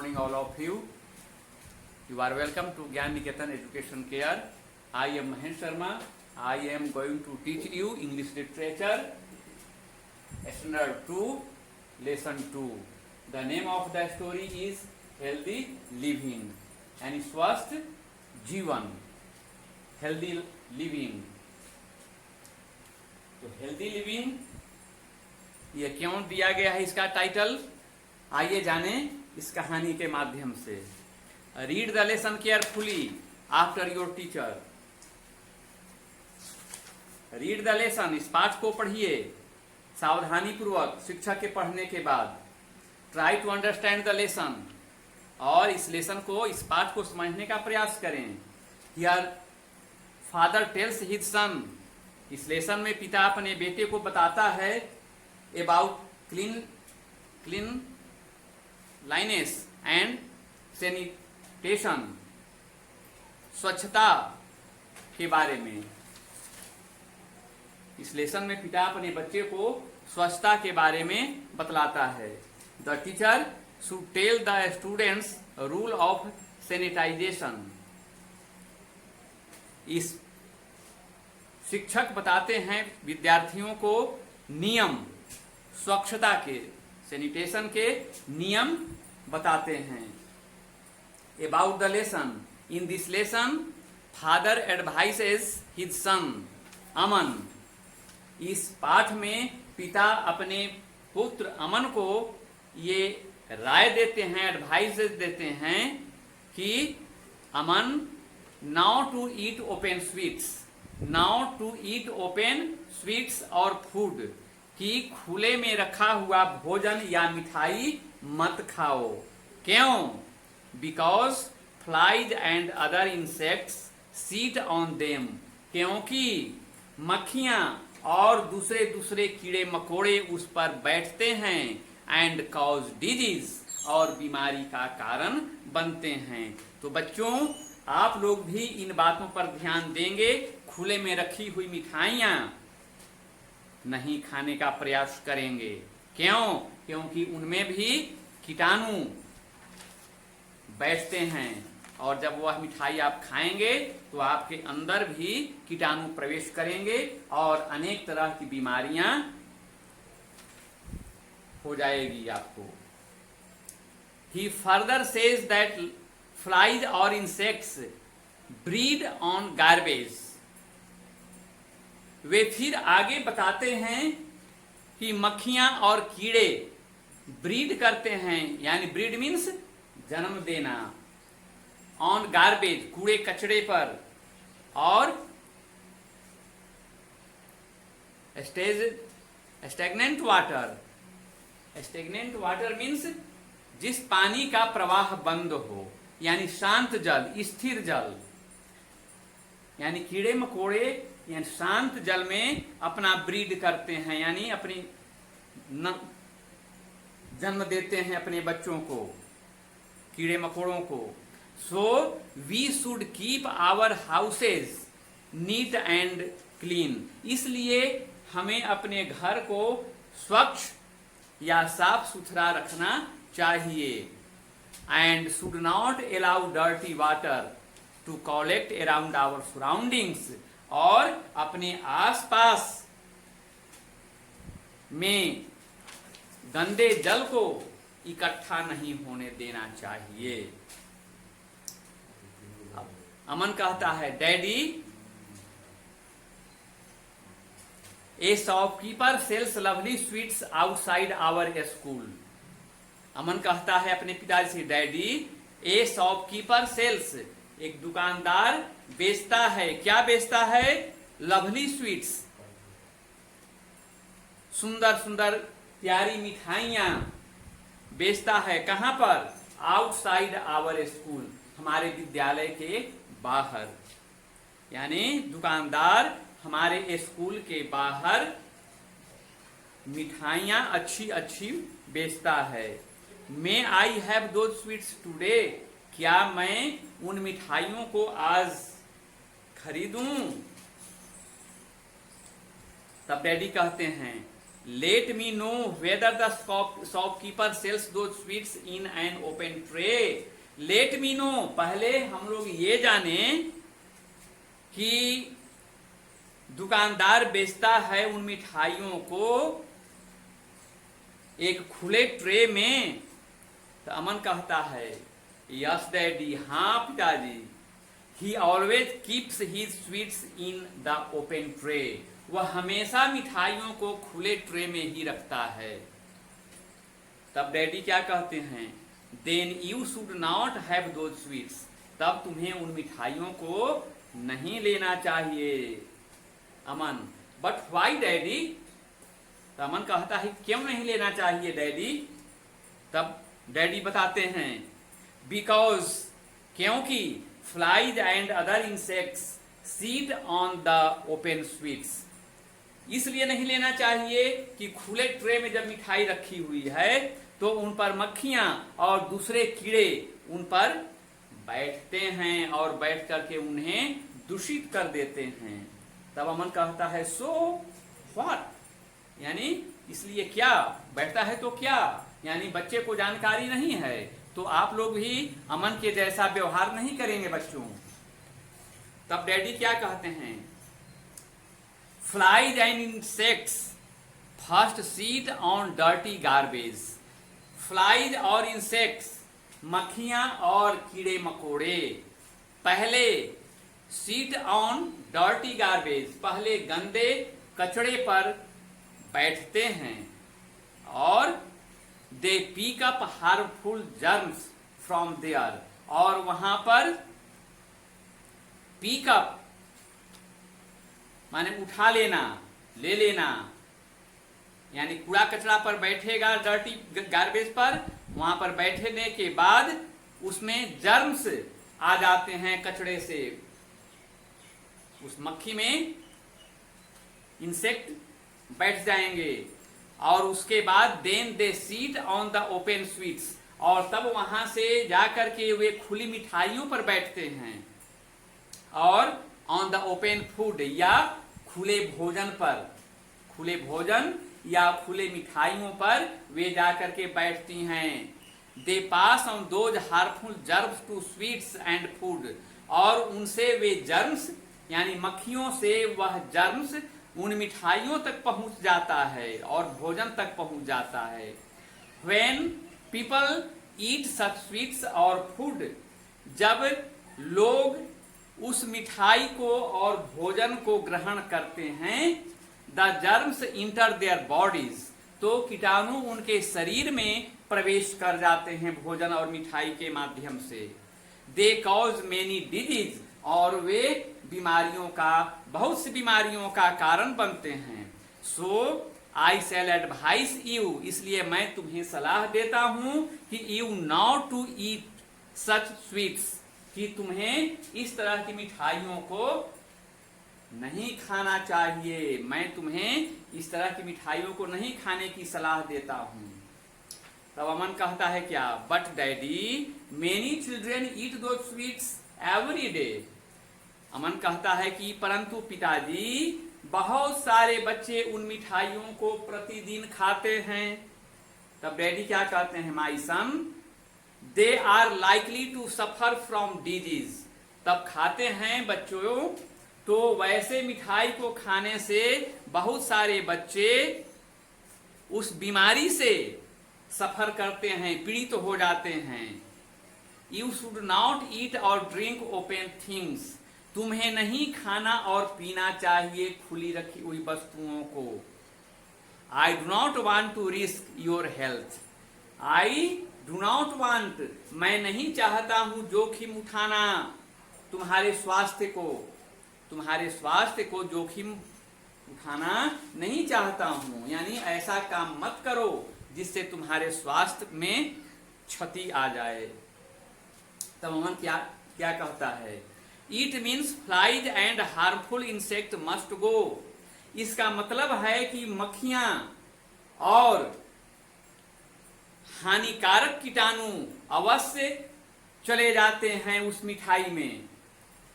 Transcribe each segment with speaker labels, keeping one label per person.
Speaker 1: morning all of you. You are welcome to Gyan Niketan Education Care. I am Mahesh Sharma. I am going to teach you English Literature, Standard 2, Lesson 2. The name of the story is Healthy Living and Swasth Jeevan. Healthy Living. तो healthy living ये क्यों दिया गया है इसका title, आइए जाने इस कहानी के माध्यम से. Read the lesson carefully after your teacher. Read the lesson, इस पाठ को पढ़िए सावधानी पूर्वक शिक्षक के पढ़ने के बाद. Try to understand the lesson, और इस लेसन को, इस पाठ को समझने का प्रयास करें. Here father tales his son, इस लेसन में पिता अपने बेटे को बताता है अबाउट क्लीन लाइनेस एंड सैनिटेशन, स्वच्छता के बारे में. इस लेसन में पिता अपने बच्चे को स्वच्छता के बारे में बतलाता है. The teacher should tell the students rule of sanitization. इस शिक्षक बताते हैं विद्यार्थियों को नियम, स्वच्छता के, सैनिटेशन के नियम बताते हैं. About the lesson, in this lesson father advises his son Aman. इस पाठ में पिता अपने पुत्र अमन को ये राय देते हैं, एडवाइस देते हैं कि Aman, now to eat open sweets, now to eat open sweets और फूड, कि खुले में रखा हुआ भोजन या मिठाई मत खाओ. क्यों? Because flies and other insects seat on them, क्योंकि मक्खियां और दूसरे कीड़े मकोड़े उस पर बैठते हैं. एंड कॉज डिजीज, और बीमारी का कारण बनते हैं. तो बच्चों, आप लोग भी इन बातों पर ध्यान देंगे. खुले में रखी हुई मिठाइयां नहीं खाने का प्रयास करेंगे. क्यों? क्योंकि उनमें भी कीटाणु बैठते हैं, और जब वह मिठाई आप खाएंगे तो आपके अंदर भी कीटाणु प्रवेश करेंगे और अनेक तरह की बीमारियां हो जाएगी आपको. ही फर्दर सेज दैट फ्लाइज और इंसेक्ट्स ब्रीड ऑन गार्बेज. वे फिर आगे बताते हैं कि मक्खियां और कीड़े ब्रीड करते हैं, यानी ब्रीड मीन्स जन्म देना, ऑन गार्बेज, कूड़े कचड़े पर. और stagnant water, stagnant water means जिस पानी का प्रवाह बंद हो, यानी शांत जल, स्थिर जल. यानी कीड़े मकोड़े यानी शांत जल में अपना ब्रीड करते हैं, यानी अपनी जन्म देते हैं अपने बच्चों को, कीड़े मकोड़ों को. So we should keep our houses neat and clean. इसलिए हमें अपने घर को स्वच्छ या साफ सुथरा रखना चाहिए. And should not allow dirty water to collect around our surroundings, और अपने आसपास में गंदे जल को इकट्ठा नहीं होने देना चाहिए. अमन कहता है, daddy, a shopkeeper sells lovely sweets outside our school. Aman कहता है अपने पिताजी से, डैडी, ए शॉपकीपर सेल्स, एक दुकानदार बेचता है. क्या बेचता है? लवली स्वीट्स, सुंदर सुंदर प्यारी मिठाइयां बेचता है. कहां पर? आउटसाइड आवर स्कूल, हमारे विद्यालय के बाहर. यानी दुकानदार हमारे स्कूल के बाहर मिठाइयां अच्छी अच्छी बेचता है. May I have those sweets today, क्या मैं उन मिठाइयों को आज खरीदूं? तब डैडी कहते हैं, let me know whether the shopkeeper sells those sweets in an open tray. Let me know, पहले हम लोग ये जाने कि दुकानदार बेचता है उन मिठाइयों को एक खुले ट्रे में। तो अमन कहता है यस डैडी, हाँ पिताजी। ही always keeps his sweets in the open tray. वह हमेशा मिठाइयों को खुले ट्रे में ही रखता है। तब डैडी क्या कहते हैं, then you should not have those sweets. तब तुम्हें उन मिठाइयों को नहीं लेना चाहिए। Aman, but why daddy. तो अमन कहता है क्यों नहीं लेना चाहिए डैडी। तब डैडी बताते हैं बिकॉज, क्योंकि flies and other insects seed on the open sweets. इसलिए नहीं लेना चाहिए कि खुले ट्रे में जब मिठाई रखी हुई है तो उन पर मक्खियां और दूसरे कीड़े उन पर बैठते हैं और बैठ करके उन्हें दूषित कर देते हैं। तब अमन कहता है सो व्हाट, यानी इसलिए क्या, बैठता है तो क्या, यानी बच्चे को जानकारी नहीं है तो आप लोग भी अमन के जैसा व्यवहार नहीं करेंगे बच्चों। तब डैडी क्या कहते हैं, flies and insects first seat on dirty garbage. Flies और इंसेक्ट्स, मक्खियां और कीड़े मकोड़े, पहले सीट ऑन डर्टी गार्बेज, पहले गंदे कचड़े पर बैठते हैं और they pick up harmful germs from there, और वहां पर पिक अप माने उठा लेना, ले लेना, यानी कूड़ा कचरा पर बैठेगा डर्टी गार्बेज पर, वहां पर बैठने के बाद उसमें जर्म्स आ जाते हैं कचड़े से, उस मक्खी में इंसेक्ट बैठ जाएंगे और उसके बाद then they sit on the open sweets, और तब वहां से जाकर के वे खुली मिठाइयों पर बैठते हैं और ऑन द ओपन फूड या खुले भोजन पर, खुले भोजन या खुले मिठाइयों पर वे जाकर के बैठती हैं। They pass on those harmful germs to sweets and food, और उनसे वे जर्म्स यानी मक्खियों से वह जर्म्स उन मिठाइयों तक पहुंच जाता है और भोजन तक पहुंच जाता है। When people eat such sweets और फूड, जब लोग उस मिठाई को और भोजन को ग्रहण करते हैं, the germs inter their bodies, तो कीटाणु उनके शरीर में प्रवेश कर जाते हैं भोजन और मिठाई के माध्यम से। दे कॉज मेनी डिजीज, और वे बीमारियों का, बहुत सी बीमारियों का कारण बनते हैं। सो आई शैल एडवाइस यू, इसलिए मैं तुम्हें सलाह देता हूं कि you not to eat such sweets, कि तुम्हें इस तरह की मिठाइयों को नहीं खाना चाहिए। मैं तुम्हें इस तरह की मिठाइयों को नहीं खाने की सलाह देता हूं। तब अमन कहता है क्या, बट डैडी मेनी चिल्ड्रेन ईट दो स्वीट्स एवरी डे। अमन कहता है कि परंतु पिताजी बहुत सारे बच्चे उन मिठाइयों को प्रतिदिन खाते हैं। तब डैडी क्या कहते हैं, my son they are likely to suffer from disease. तब खाते हैं बच्चों, तो वैसे मिठाई को खाने से बहुत सारे बच्चे उस बीमारी से सफर करते हैं, पीड़ित हो जाते हैं। यू शुड नॉट ईट और ड्रिंक ओपन थिंग्स, तुम्हें नहीं खाना और पीना चाहिए खुली रखी हुई वस्तुओं को। I do not want to risk your health, I do not want, मैं नहीं चाहता हूं जोखिम उठाना तुम्हारे स्वास्थ्य को, तुम्हारे स्वास्थ्य को जोखिम उठाना नहीं चाहता हूं, यानी ऐसा काम मत करो जिससे तुम्हारे स्वास्थ्य में क्षति आ जाए। तब अमन क्या क्या कहता है, it means flies and harmful insect must go. इसका मतलब है कि मक्खियां और हानिकारक कीटाणु अवश्य चले जाते हैं उस मिठाई में।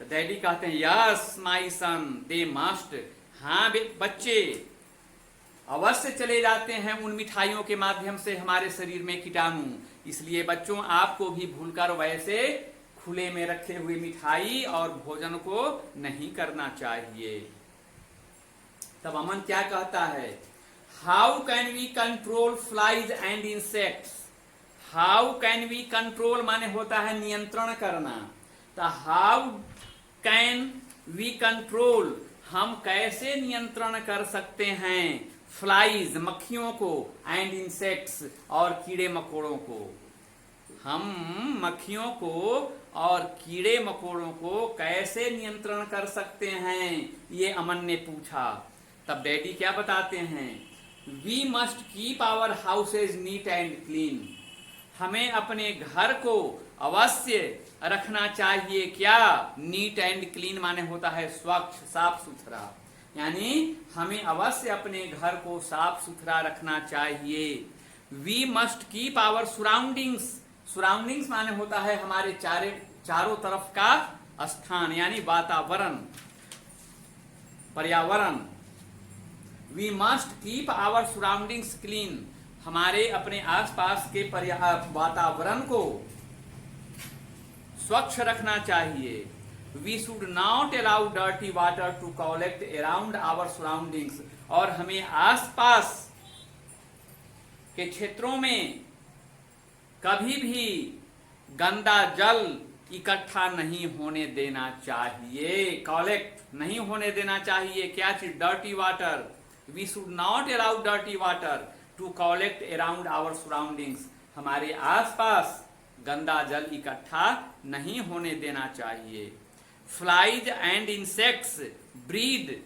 Speaker 1: तो डैडी कहते हैं yes my son they must, हाँ बच्चे अवश्य चले जाते हैं उन मिठाइयों के माध्यम से हमारे शरीर में कीटाणु। इसलिए बच्चों, आपको भी भूलकर वैसे खुले में रखे हुए मिठाई और भोजन को नहीं करना चाहिए। तब अमन क्या कहता है, how can we control flies and insects. How can we control माने होता है नियंत्रण करना। तो हाउ कैन वी कंट्रोल, हम कैसे नियंत्रण कर सकते हैं फ्लाइज मक्खियों को, एंड इंसेक्ट्स और कीड़े मकोड़ों को। हम मक्खियों को और कीड़े मकोड़ों को कैसे नियंत्रण कर सकते हैं, ये अमन ने पूछा। तब डैडी क्या बताते हैं, we must keep our houses neat and clean. हमें अपने घर को अवश्य रखना चाहिए क्या, नीट एंड क्लीन माने होता है स्वच्छ, साफ सुथरा। यानी हमें अवश्य अपने घर को साफ सुथरा रखना चाहिए। We must keep our surroundings. Surroundings माने होता है हमारे चारों तरफ का स्थान, यानी वातावरण, पर्यावरण। We must keep our surroundings clean, हमारे अपने आसपास के वातावरण को स्वच्छ रखना चाहिए। We should not allow dirty water to collect around our surroundings, और हमें आसपास के क्षेत्रों में कभी भी गंदा जल इकट्ठा नहीं होने देना चाहिए, कलेक्ट नहीं होने देना चाहिए। क्या चीज, dirty water. We should not allow dirty water to collect around our surroundings, हमारे आसपास गंदा जल इकट्ठा नहीं होने देना चाहिए। फ्लाइज एंड इंसेक्ट्स ब्रीड,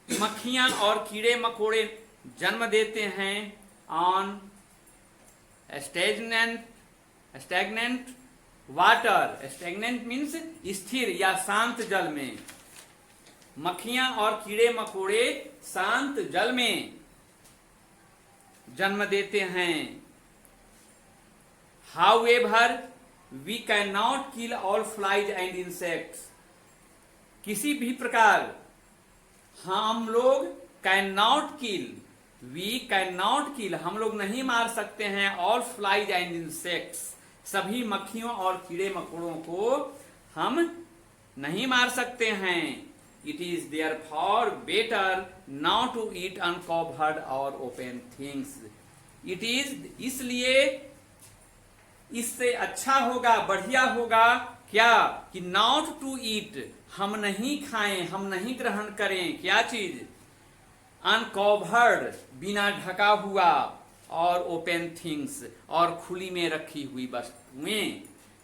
Speaker 1: मक्खियां और कीड़े मकोड़े जन्म देते हैं on stagnant water. Stagnant means स्थिर या शांत जल में। मक्खियां और कीड़े मकोड़े शांत जल में जन्म देते हैं। However, we cannot kill all flies and insects. किसी भी प्रकार हम लोग cannot kill, we cannot kill, हम लोग नहीं मार सकते हैं all flies and insects, सभी मक्खियों और कीड़े मकोड़ों को हम नहीं मार सकते हैं। It is therefore better not to eat uncovered or open things. It is, इसलिए इससे अच्छा होगा, बढ़िया होगा क्या, कि नॉट टू ईट, हम नहीं खाएं, हम नहीं ग्रहण करें। क्या चीज, अनकवर्ड, बिना ढका हुआ, और ओपन थिंग्स, और खुली में रखी हुई वस्तुएं।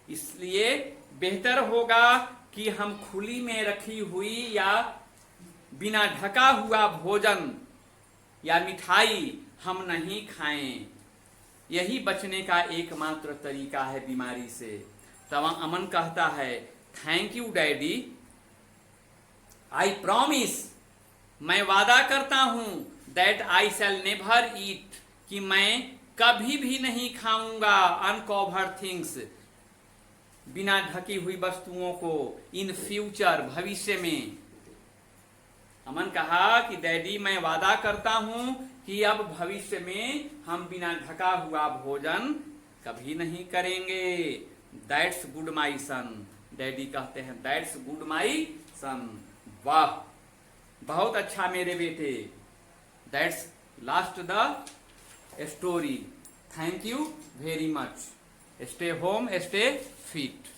Speaker 1: इसलिए बेहतर होगा कि हम खुली में रखी हुई या बिना ढका हुआ भोजन या मिठाई हम नहीं खाएं। यही बचने का एकमात्र तरीका है बीमारी से। तब अमन कहता है, thank you daddy, I promise, मैं वादा करता हूं, दैट आई शैल नेवर ईट, कि मैं कभी भी नहीं खाऊंगा अनकवर्ड थिंग्स, बिना ढकी हुई वस्तुओं को, इन फ्यूचर, भविष्य में। अमन कहा कि डैडी मैं वादा करता हूं कि अब भविष्य में हम बिना ढका हुआ भोजन कभी नहीं करेंगे। That's good my son, daddy कहते हैं दैट्स गुड माई सन, वाह बहुत अच्छा मेरे बेटे। That's last the story. Thank you very much. Stay home, stay fit.